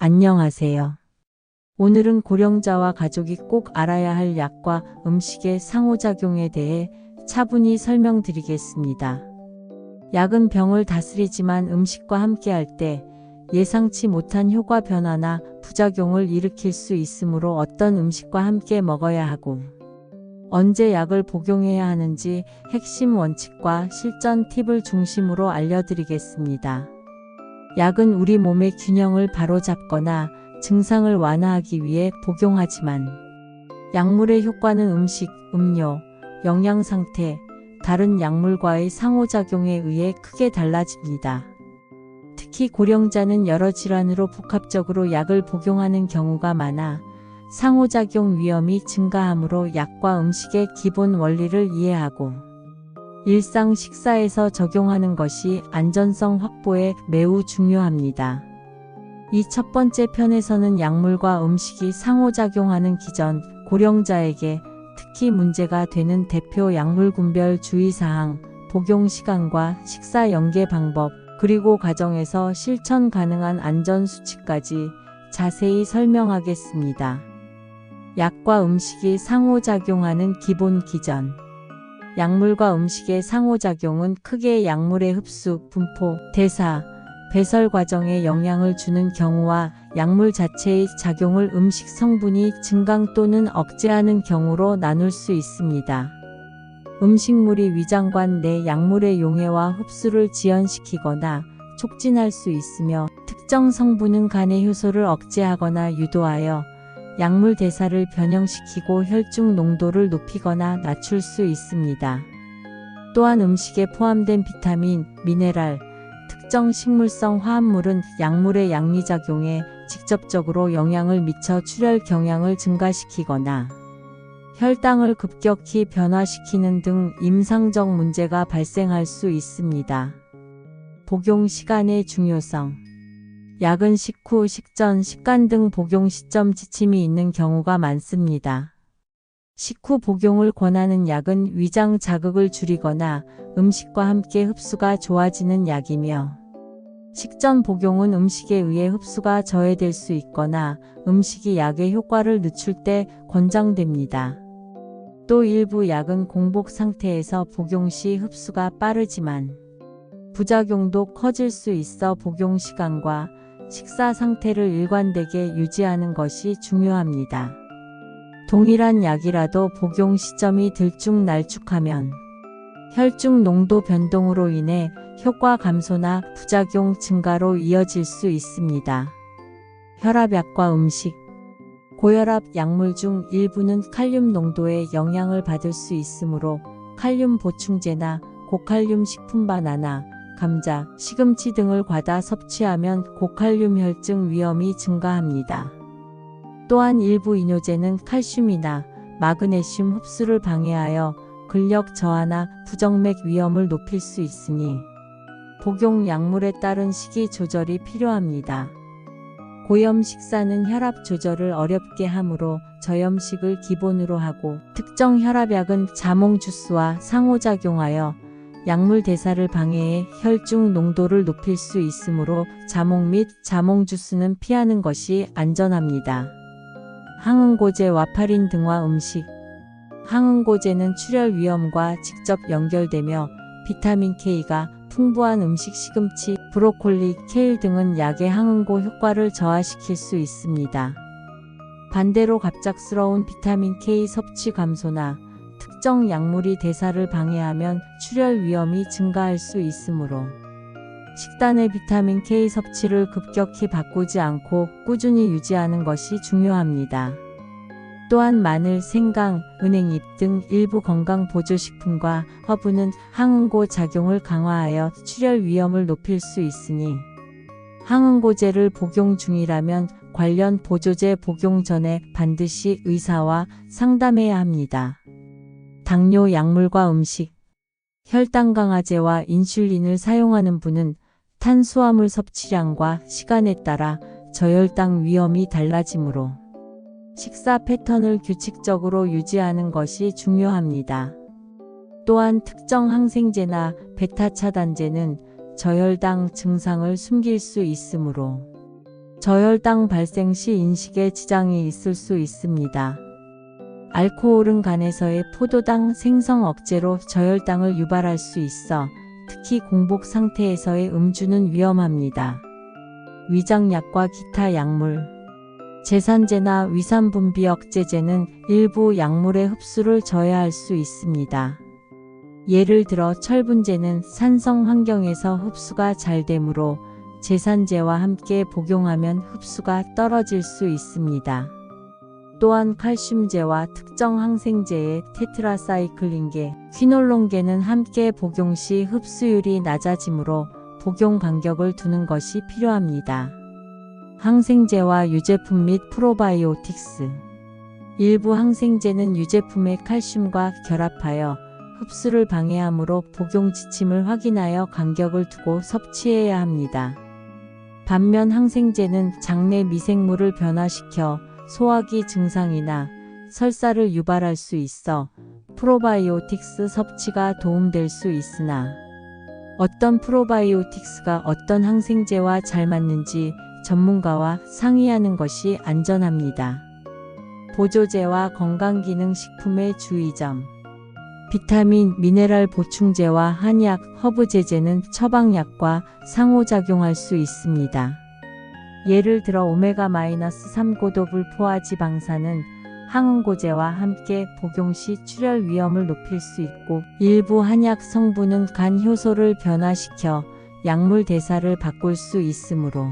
안녕하세요. 오늘은 고령자와 가족이 꼭 알아야 할 약과 음식의 상호작용에 대해 차분히 설명드리겠습니다. 약은 병을 다스리지만 음식과 함께할 때 예상치 못한 효과 변화나 부작용을 일으킬 수 있으므로 어떤 음식과 함께 먹어야 하고 언제 약을 복용해야 하는지 핵심 원칙과 실전 팁을 중심으로 알려드리겠습니다. 약은 우리 몸의 균형을 바로잡거나 증상을 완화하기 위해 복용하지만 약물의 효과는 음식, 음료, 영양 상태, 다른 약물과의 상호작용에 의해 크게 달라집니다. 특히 고령자는 여러 질환으로 복합적으로 약을 복용하는 경우가 많아 상호작용 위험이 증가하므로 약과 음식의 기본 원리를 이해하고 일상 식사에서 적용하는 것이 안전성 확보에 매우 중요합니다. 이 첫 번째 편에서는 약물과 음식이 상호작용하는 기전, 고령자에게 특히 문제가 되는 대표 약물 군별 주의사항, 복용 시간과 식사 연계 방법, 그리고 가정에서 실천 가능한 안전 수칙까지 자세히 설명하겠습니다. 약과 음식이 상호작용하는 기본 기전. 약물과 음식의 상호작용은 크게 약물의 흡수, 분포, 대사, 배설 과정에 영향을 주는 경우와 약물 자체의 작용을 음식 성분이 증강 또는 억제하는 경우로 나눌 수 있습니다. 음식물이 위장관 내 약물의 용해와 흡수를 지연시키거나 촉진할 수 있으며 특정 성분은 간의 효소를 억제하거나 유도하여 약물 대사를 변형시키고 혈중 농도를 높이거나 낮출 수 있습니다. 또한 음식에 포함된 비타민, 미네랄, 특정 식물성 화합물은 약물의 양리작용에 직접적으로 영향을 미쳐 출혈 경향을 증가시키거나 혈당을 급격히 변화시키는 등 임상적 문제가 발생할 수 있습니다. 복용 시간의 중요성. 약은 식후, 식전, 식간 등 복용 시점 지침이 있는 경우가 많습니다. 식후 복용을 권하는 약은 위장 자극을 줄이거나 음식과 함께 흡수가 좋아지는 약이며 식전 복용은 음식에 의해 흡수가 저해될 수 있거나 음식이 약의 효과를 늦출 때 권장됩니다. 또 일부 약은 공복 상태에서 복용 시 흡수가 빠르지만 부작용도 커질 수 있어 복용 시간과 식사 상태를 일관되게 유지하는 것이 중요합니다. 동일한 약이라도 복용 시점이 들쭉날쭉하면 혈중 농도 변동으로 인해 효과 감소나 부작용 증가로 이어질 수 있습니다. 혈압약과 음식. 고혈압 약물 중 일부는 칼륨 농도에 영향을 받을 수 있으므로 칼륨 보충제나 고칼륨 식품 바나나, 감자, 시금치 등을 과다 섭취하면 고칼륨 혈증 위험이 증가합니다. 또한 일부 이뇨제는 칼슘이나 마그네슘 흡수를 방해하여 근력 저하나 부정맥 위험을 높일 수 있으니 복용 약물에 따른 식이 조절이 필요합니다. 고염 식사는 혈압 조절을 어렵게 하므로 저염식을 기본으로 하고 특정 혈압약은 자몽 주스와 상호작용하여 약물 대사를 방해해 혈중 농도를 높일 수 있으므로 자몽 및 자몽 주스는 피하는 것이 안전합니다. 항응고제 와파린 등화 음식. 항응고제는 출혈 위험과 직접 연결되며 비타민 K가 풍부한 음식 시금치, 브로콜리, 케일 등은 약의 항응고 효과를 저하시킬 수 있습니다. 반대로 갑작스러운 비타민 K 섭취 감소나 특정 약물이 대사를 방해하면 출혈 위험이 증가할 수 있으므로 식단의 비타민 K 섭취를 급격히 바꾸지 않고 꾸준히 유지하는 것이 중요합니다. 또한 마늘, 생강, 은행잎 등 일부 건강보조식품과 허브는 항응고 작용을 강화하여 출혈 위험을 높일 수 있으니 항응고제를 복용 중이라면 관련 보조제 복용 전에 반드시 의사와 상담해야 합니다. 당뇨 약물과 음식. 혈당 강화제와 인슐린을 사용하는 분은 탄수화물 섭취량과 시간에 따라 저혈당 위험이 달라지므로 식사 패턴을 규칙적으로 유지하는 것이 중요합니다. 또한 특정 항생제나 베타 차단제는 저혈당 증상을 숨길 수 있으므로 저혈당 발생 시 인식에 지장이 있을 수 있습니다. 알코올은 간에서의 포도당 생성 억제로 저혈당을 유발할 수 있어 특히 공복 상태에서의 음주는 위험합니다. 위장약과 기타 약물, 제산제나 위산분비 억제제는 일부 약물의 흡수를 저해할 수 있습니다. 예를 들어 철분제는 산성 환경에서 흡수가 잘 되므로 제산제와 함께 복용하면 흡수가 떨어질 수 있습니다. 또한 칼슘제와 특정 항생제의 테트라사이클린계, 퀴놀론계는 함께 복용 시 흡수율이 낮아지므로 복용 간격을 두는 것이 필요합니다. 항생제와 유제품 및 프로바이오틱스. 일부 항생제는 유제품의 칼슘과 결합하여 흡수를 방해하므로 복용 지침을 확인하여 간격을 두고 섭취해야 합니다. 반면 항생제는 장내 미생물을 변화시켜 소화기 증상이나 설사를 유발할 수 있어 프로바이오틱스 섭취가 도움될 수 있으나 어떤 프로바이오틱스가 어떤 항생제와 잘 맞는지 전문가와 상의하는 것이 안전합니다. 보조제와 건강기능식품의 주의점. 비타민, 미네랄 보충제와 한약, 허브 제제는 처방약과 상호작용할 수 있습니다. 예를 들어 오메가-3 고도불포화지방산은 항응고제와 함께 복용 시 출혈 위험을 높일 수 있고 일부 한약 성분은 간 효소를 변화시켜 약물 대사를 바꿀 수 있으므로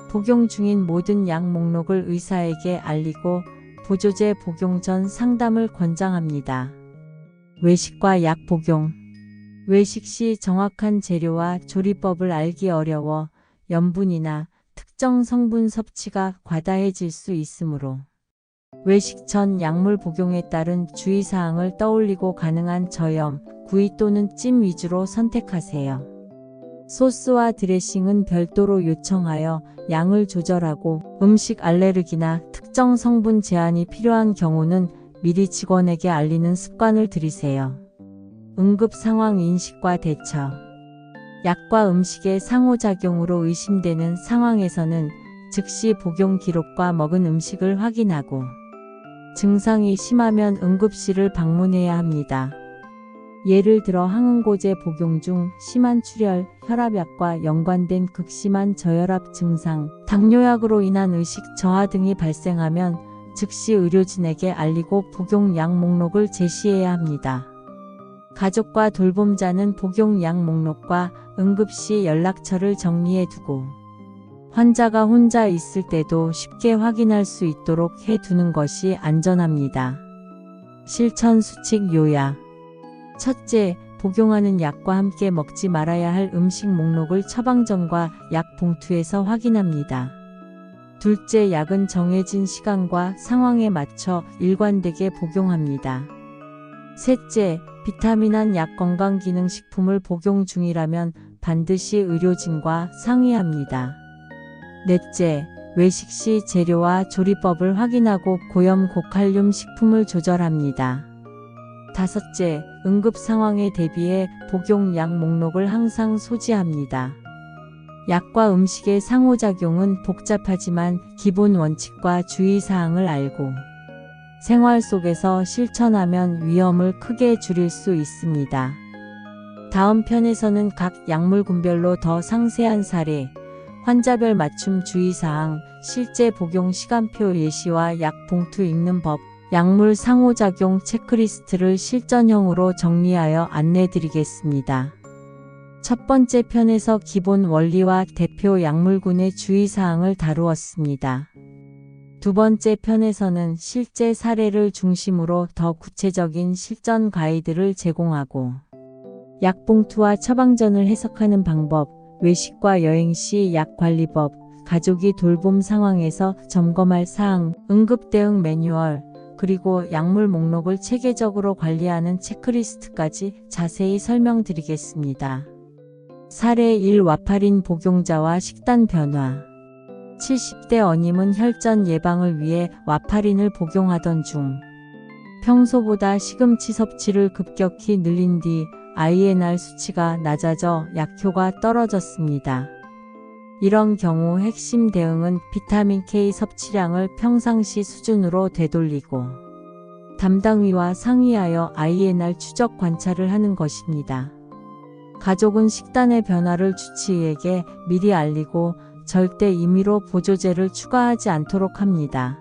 복용 중인 모든 약 목록을 의사에게 알리고 보조제 복용 전 상담을 권장합니다. 외식과 약 복용. 외식 시 정확한 재료와 조리법을 알기 어려워 염분이나 특정 성분 섭취가 과다해질 수 있으므로 외식 전 약물 복용에 따른 주의사항을 떠올리고 가능한 저염, 구이 또는 찜 위주로 선택하세요. 소스와 드레싱은 별도로 요청하여 양을 조절하고 음식 알레르기나 특정 성분 제한이 필요한 경우는 미리 직원에게 알리는 습관을 들이세요. 응급 상황 인식과 대처. 약과 음식의 상호작용으로 의심되는 상황에서는 즉시 복용 기록과 먹은 음식을 확인하고 증상이 심하면 응급실을 방문해야 합니다. 예를 들어 항응고제 복용 중 심한 출혈, 혈압약과 연관된 극심한 저혈압 증상, 당뇨약으로 인한 의식 저하 등이 발생하면 즉시 의료진에게 알리고 복용 약 목록을 제시해야 합니다. 가족과 돌봄자는 복용 약 목록과 응급시 연락처를 정리해 두고 환자가 혼자 있을 때도 쉽게 확인할 수 있도록 해 두는 것이 안전합니다. 실천 수칙 요약. 첫째, 복용하는 약과 함께 먹지 말아야 할 음식 목록을 처방전과 약 봉투에서 확인합니다. 둘째, 약은 정해진 시간과 상황에 맞춰 일관되게 복용합니다. 셋째, 비타민한 약 건강기능식품을 복용 중이라면 반드시 의료진과 상의합니다. 넷째, 외식 시 재료와 조리법을 확인하고 고염 고칼륨 식품을 조절합니다. 다섯째, 응급 상황에 대비해 복용 약 목록을 항상 소지합니다. 약과 음식의 상호작용은 복잡하지만 기본 원칙과 주의사항을 알고 생활 속에서 실천하면 위험을 크게 줄일 수 있습니다. 다음 편에서는 각 약물군별로 더 상세한 사례, 환자별 맞춤 주의사항, 실제 복용 시간표 예시와 약 봉투 읽는 법, 약물 상호작용 체크리스트를 실전형으로 정리하여 안내드리겠습니다. 첫 번째 편에서 기본 원리와 대표 약물군의 주의사항을 다루었습니다. 두 번째 편에서는 실제 사례를 중심으로 더 구체적인 실전 가이드를 제공하고 약봉투와 처방전을 해석하는 방법, 외식과 여행 시 약관리법, 가족이 돌봄 상황에서 점검할 사항, 응급대응 매뉴얼, 그리고 약물 목록을 체계적으로 관리하는 체크리스트까지 자세히 설명드리겠습니다. 사례 1. 와파린 복용자와 식단 변화. 70대 어님은 혈전 예방을 위해 와파린을 복용하던 중 평소보다 시금치 섭취를 급격히 늘린 뒤 INR 수치가 낮아져 약효가 떨어졌습니다. 이런 경우 핵심 대응은 비타민 K 섭취량을 평상시 수준으로 되돌리고 담당위와 상의하여 INR 추적 관찰을 하는 것입니다. 가족은 식단의 변화를 주치의에게 미리 알리고 절대 임의로 보조제를 추가하지 않도록 합니다.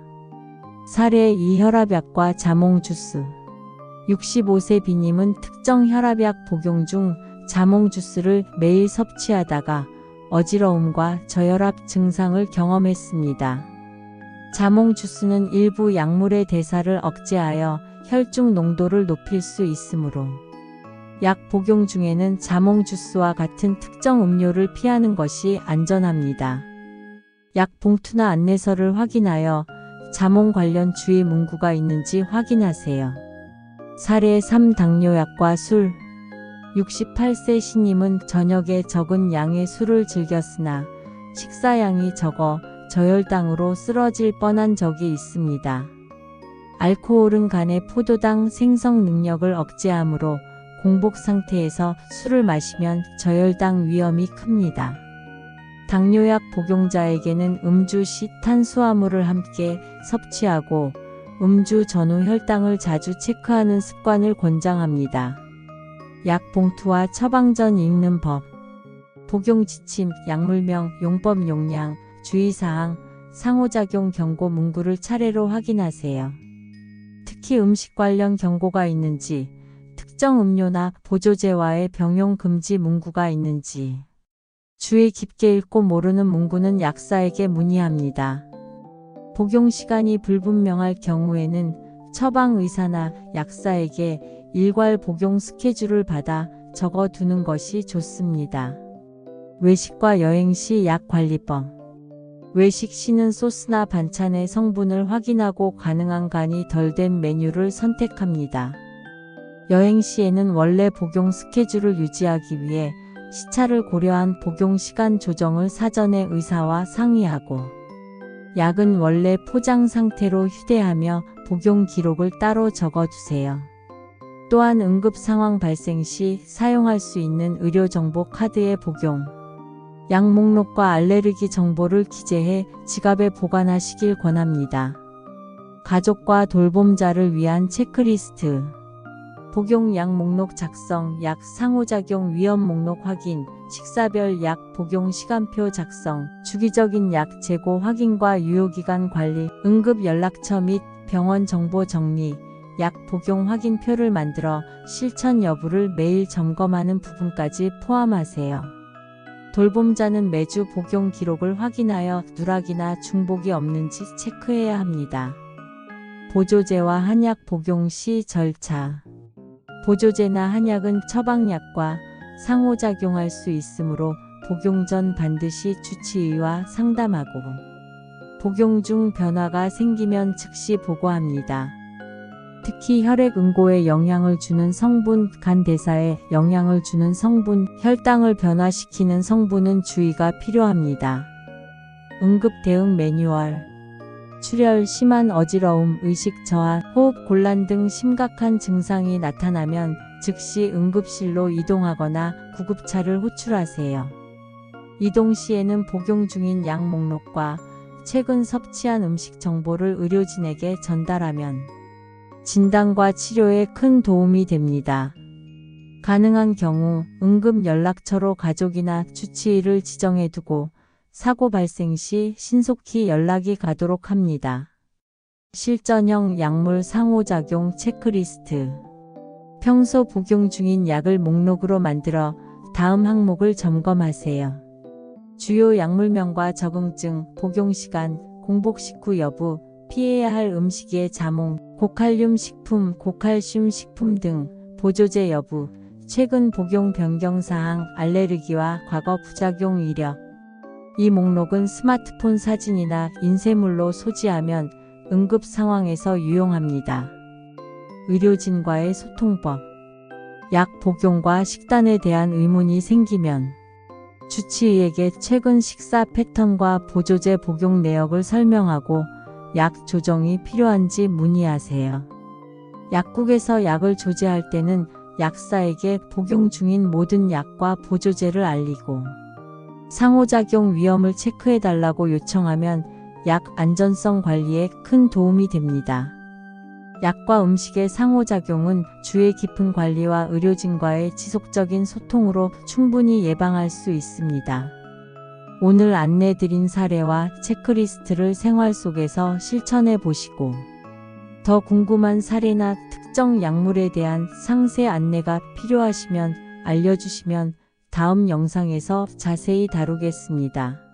사례 2 혈압약과 자몽 주스 65세 B님은 특정 혈압약 복용 중 자몽 주스를 매일 섭취하다가 어지러움과 저혈압 증상을 경험했습니다. 자몽 주스는 일부 약물의 대사를 억제하여 혈중 농도를 높일 수 있으므로 약 복용 중에는 자몽 주스와 같은 특정 음료를 피하는 것이 안전합니다. 약 봉투나 안내서를 확인하여 자몽 관련 주의 문구가 있는지 확인하세요. 사례 3 당뇨약과 술 68세 C님은 저녁에 적은 양의 술을 즐겼으나 식사량이 적어 저혈당으로 쓰러질 뻔한 적이 있습니다. 알코올은 간의 포도당 생성 능력을 억제하므로 공복 상태에서 술을 마시면 저혈당 위험이 큽니다. 당뇨약 복용자에게는 음주 시 탄수화물을 함께 섭취하고 음주 전후 혈당을 자주 체크하는 습관을 권장합니다. 약 봉투와 처방전 읽는 법, 복용 지침, 약물명, 용법 용량, 주의사항, 상호작용 경고 문구를 차례로 확인하세요. 특히 음식 관련 경고가 있는지, 특정 음료나 보조제와의 병용 금지 문구가 있는지 주의 깊게 읽고 모르는 문구는 약사에게 문의합니다. 복용 시간이 불분명할 경우에는 처방 의사나 약사에게 일괄 복용 스케줄을 받아 적어두는 것이 좋습니다. 외식과 여행 시 약 관리법. 외식 시는 소스나 반찬의 성분을 확인하고 가능한 간이 덜 된 메뉴를 선택합니다. 여행 시에는 원래 복용 스케줄을 유지하기 위해 시차를 고려한 복용 시간 조정을 사전에 의사와 상의하고 약은 원래 포장 상태로 휴대하며 복용 기록을 따로 적어두세요. 또한 응급 상황 발생 시 사용할 수 있는 의료정보 카드의 복용, 약 목록과 알레르기 정보를 기재해 지갑에 보관하시길 권합니다. 가족과 돌봄자를 위한 체크리스트, 복용 약 목록 작성, 약 상호작용 위험 목록 확인, 식사별 약 복용 시간표 작성, 주기적인 약 재고 확인과 유효기간 관리, 응급 연락처 및 병원 정보 정리, 약 복용 확인표를 만들어 실천 여부를 매일 점검하는 부분까지 포함하세요. 돌봄자는 매주 복용 기록을 확인하여 누락이나 중복이 없는지 체크해야 합니다. 보조제와 한약 복용 시 절차. 보조제나 한약은 처방약과 상호작용할 수 있으므로 복용 전 반드시 주치의와 상담하고 복용 중 변화가 생기면 즉시 보고합니다. 특히 혈액 응고에 영향을 주는 성분, 간 대사에 영향을 주는 성분, 혈당을 변화시키는 성분은 주의가 필요합니다. 응급 대응 매뉴얼. 출혈, 심한 어지러움, 의식 저하, 호흡 곤란 등 심각한 증상이 나타나면 즉시 응급실로 이동하거나 구급차를 호출하세요. 이동 시에는 복용 중인 약 목록과 최근 섭취한 음식 정보를 의료진에게 전달하면 진단과 치료에 큰 도움이 됩니다. 가능한 경우 응급 연락처로 가족이나 주치의를 지정해두고 사고 발생 시 신속히 연락이 가도록 합니다. 실전형 약물 상호작용 체크리스트. 평소 복용 중인 약을 목록으로 만들어 다음 항목을 점검하세요. 주요 약물명과 적응증, 복용시간, 공복 식후 여부, 피해야 할 음식의 자몽, 고칼륨 식품, 고칼슘 식품 등 보조제 여부, 최근 복용 변경 사항, 알레르기와 과거 부작용 이력. 이 목록은 스마트폰 사진이나 인쇄물로 소지하면 응급 상황에서 유용합니다. 의료진과의 소통법. 약 복용과 식단에 대한 의문이 생기면 주치의에게 최근 식사 패턴과 보조제 복용 내역을 설명하고 약 조정이 필요한지 문의하세요. 약국에서 약을 조제할 때는 약사에게 복용 중인 모든 약과 보조제를 알리고 상호작용 위험을 체크해달라고 요청하면 약 안전성 관리에 큰 도움이 됩니다. 약과 음식의 상호작용은 주의 깊은 관리와 의료진과의 지속적인 소통으로 충분히 예방할 수 있습니다. 오늘 안내드린 사례와 체크리스트를 생활 속에서 실천해 보시고 더 궁금한 사례나 특정 약물에 대한 상세 안내가 필요하시면 알려주시면 다음 영상에서 자세히 다루겠습니다.